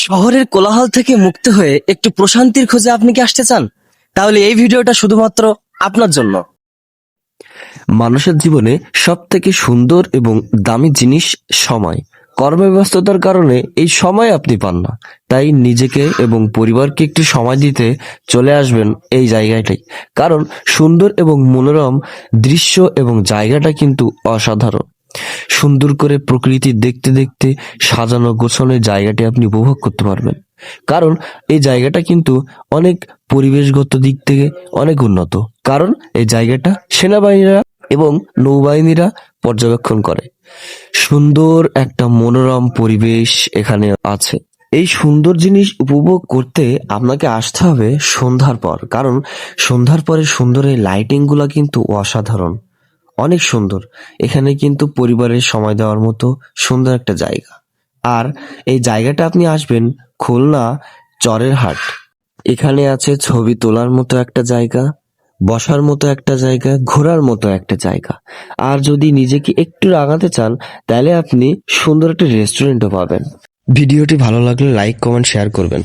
শহরের কোলাহল থেকে মুক্ত হয়ে একটু প্রশান্তির খোঁজে আপনি কি আসতে চান? তাহলে এই ভিডিওটা শুধুমাত্র আপনার জন্য। মানুষের জীবনে সবথেকে সুন্দর এবং দামি জিনিস সময়। কর্মব্যস্ততার কারণে এই সময় আপনি পান না, তাই নিজেকে এবং পরিবারকে একটু সময় দিতে চলে আসবেন এই জায়গাটাই। কারণ সুন্দর এবং মনোরম দৃশ্য এবং জায়গাটা কিন্তু অসাধারণ। সুন্দর করে প্রকৃতি দেখতে দেখতে সাজানো গোছানো এই জায়গাটি আপনি উপভোগ করতে পারবেন। কারণ এই জায়গাটা কিন্তু অনেক পরিবেশগত দিক থেকে অনেক উন্নত। কারণ এই জায়গাটা সেনাবাহিনীরা এবং নৌবাহিনীরা পর্যবেক্ষণ করে। সুন্দর একটা মনোরম পরিবেশ এখানে আছে। এই সুন্দর জিনিস উপভোগ করতে আপনাকে আসতে হবে সন্ধ্যার পর। কারণ সন্ধ্যার পরে সুন্দর এই লাইটিং গুলা কিন্তু অসাধারণ, অনেক সুন্দর। এখানে কিন্তু পরিবারের সময় দেওয়ার মতো সুন্দর একটা জায়গা। আর এই জায়গাটা আপনি আসবেন খুলনা চরের হাট। এখানে আছে ছবি তোলার মতো একটা জায়গা, বসার মতো একটা জায়গা, ঘোরার মতো একটা জায়গা। আর যদি নিজেকে একটু রাগাতে চান তাহলে আপনি সুন্দর একটা রেস্টুরেন্টও পাবেন। ভিডিওটি ভালো লাগলে লাইক, কমেন্ট, শেয়ার করবেন।